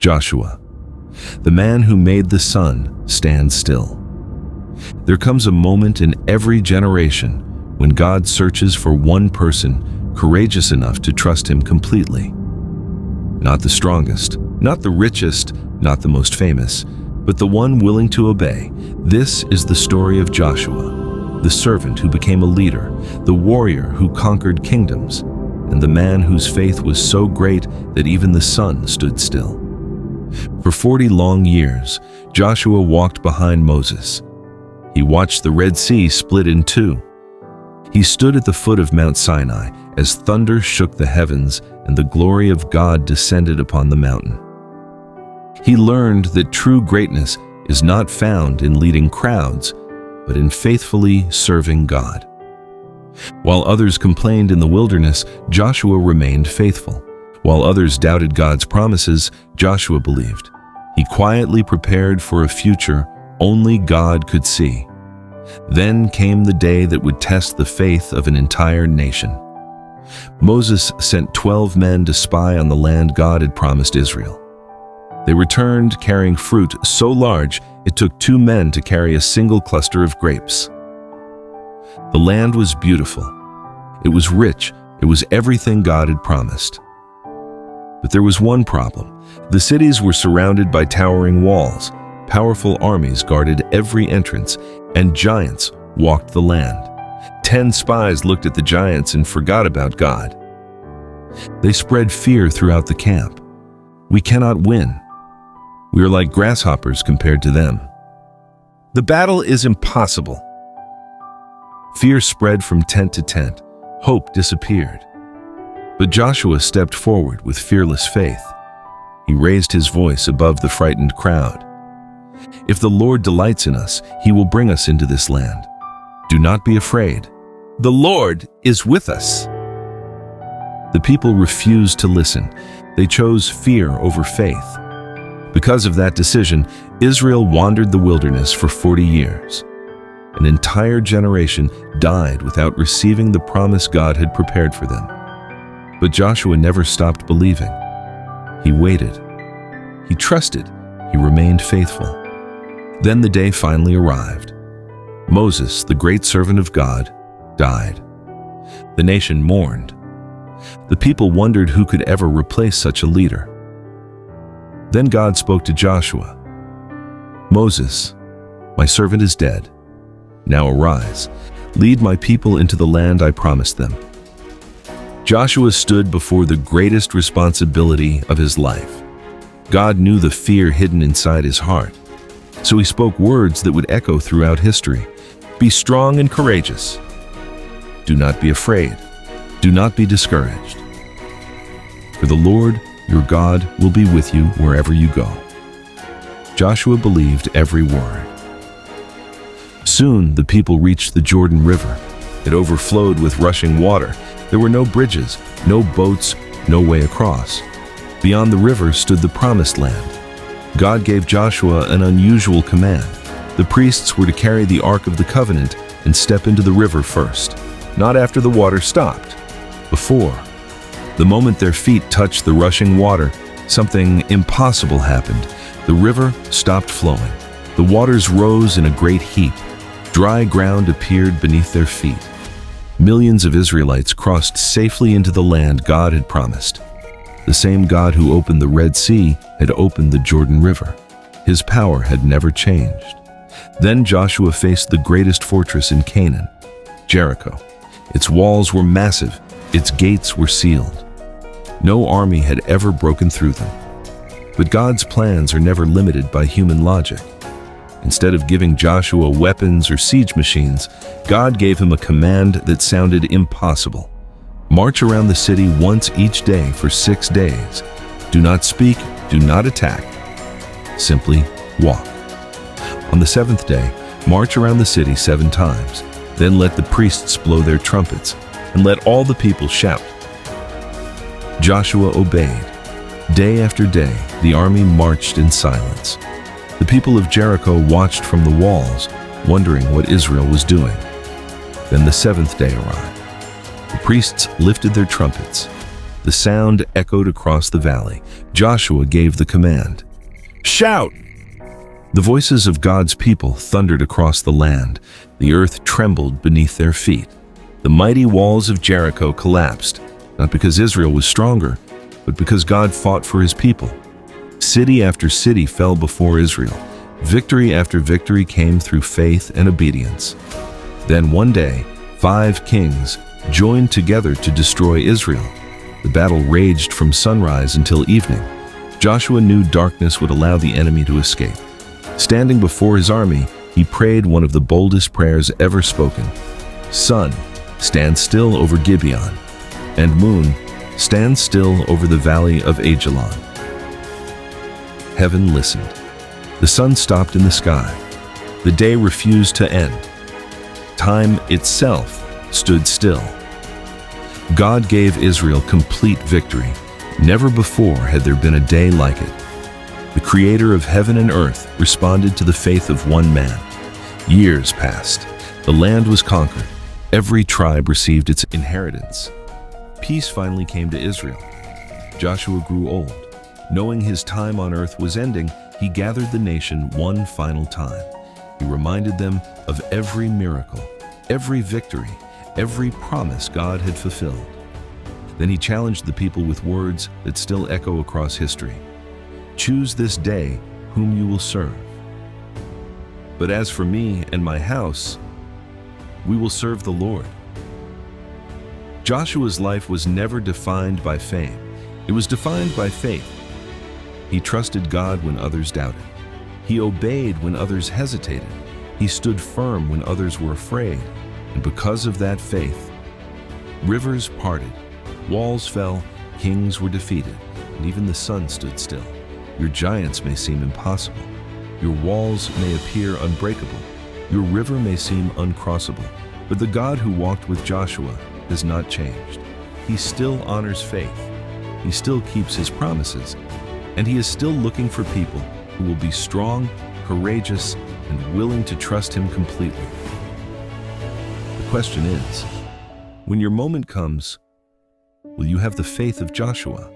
Joshua, the man who made the sun stand still. There comes a moment in every generation when God searches for one person courageous enough to trust him completely. Not the strongest, not the richest, not the most famous, but the one willing to obey. This is the story of Joshua, the servant who became a leader, the warrior who conquered kingdoms, and the man whose faith was so great that even the sun stood still. For 40 long years, Joshua walked behind Moses. He watched the Red Sea split in two. He stood at the foot of Mount Sinai as thunder shook the heavens and the glory of God descended upon the mountain. He learned that true greatness is not found in leading crowds, but in faithfully serving God. While others complained in the wilderness, Joshua remained faithful. While others doubted God's promises, Joshua believed. He quietly prepared for a future only God could see. Then came the day that would test the faith of an entire nation. Moses sent 12 men to spy on the land God had promised Israel. They returned carrying fruit so large it took 2 men to carry a single cluster of grapes. The land was beautiful. It was rich. It was everything God had promised. But there was one problem. The cities were surrounded by towering walls. Powerful armies guarded every entrance, and giants walked the land. 10 spies looked at the giants and forgot about God. They spread fear throughout the camp. We cannot win. We are like grasshoppers compared to them. The battle is impossible. Fear spread from tent to tent. Hope disappeared. But Joshua stepped forward with fearless faith. He raised his voice above the frightened crowd. If the Lord delights in us, he will bring us into this land. Do not be afraid. The Lord is with us. The people refused to listen. They chose fear over faith. Because of that decision, Israel wandered the wilderness for 40 years. An entire generation died without receiving the promise God had prepared for them. But Joshua never stopped believing. He waited. He trusted. He remained faithful. Then the day finally arrived. Moses, the great servant of God, died. The nation mourned. The people wondered who could ever replace such a leader. Then God spoke to Joshua. Moses, my servant is dead. Now arise, lead my people into the land I promised them. Joshua stood before the greatest responsibility of his life. God knew the fear hidden inside his heart, so he spoke words that would echo throughout history. Be strong and courageous. Do not be afraid. Do not be discouraged. For the Lord, your God, will be with you wherever you go. Joshua believed every word. Soon the people reached the Jordan River. It overflowed with rushing water. There were no bridges, no boats, no way across. Beyond the river stood the Promised Land. God gave Joshua an unusual command. The priests were to carry the Ark of the Covenant and step into the river first, not after the water stopped, before. The moment their feet touched the rushing water, something impossible happened. The river stopped flowing. The waters rose in a great heap. Dry ground appeared beneath their feet. Millions of Israelites crossed safely into the land God had promised. The same God who opened the Red Sea had opened the Jordan River. His power had never changed. Then Joshua faced the greatest fortress in Canaan, Jericho. Its walls were massive, its gates were sealed. No army had ever broken through them. But God's plans are never limited by human logic. Instead of giving Joshua weapons or siege machines, God gave him a command that sounded impossible. March around the city once each day for 6 days. Do not speak, do not attack. Simply walk. On the 7th day, march around the city 7 times. Then let the priests blow their trumpets, and let all the people shout. Joshua obeyed. Day after day, the army marched in silence. The people of Jericho watched from the walls, wondering what Israel was doing. Then the 7th day arrived. The priests lifted their trumpets. The sound echoed across the valley. Joshua gave the command, "Shout!" The voices of God's people thundered across the land. The earth trembled beneath their feet. The mighty walls of Jericho collapsed, not because Israel was stronger, but because God fought for his people. City after city fell before Israel. Victory after victory came through faith and obedience. Then one day, 5 kings joined together to destroy Israel. The battle raged from sunrise until evening. Joshua knew darkness would allow the enemy to escape. Standing before his army, he prayed one of the boldest prayers ever spoken. "Sun, stand still over Gibeon, and moon, stand still over the valley of Ajalon." Heaven listened. The sun stopped in the sky. The day refused to end. Time itself stood still. God gave Israel complete victory. Never before had there been a day like it. The Creator of heaven and earth responded to the faith of one man. Years passed. The land was conquered. Every tribe received its inheritance. Peace finally came to Israel. Joshua grew old. Knowing his time on earth was ending, he gathered the nation one final time. He reminded them of every miracle, every victory, every promise God had fulfilled. Then he challenged the people with words that still echo across history. "Choose this day whom you will serve. But as for me and my house, we will serve the Lord." Joshua's life was never defined by fame. It was defined by faith. He trusted God when others doubted. He obeyed when others hesitated. He stood firm when others were afraid. And because of that faith, rivers parted, walls fell, kings were defeated, and even the sun stood still. Your giants may seem impossible. Your walls may appear unbreakable. Your river may seem uncrossable. But the God who walked with Joshua has not changed. He still honors faith. He still keeps his promises. And he is still looking for people who will be strong, courageous, and willing to trust him completely. The question is, when your moment comes, will you have the faith of Joshua?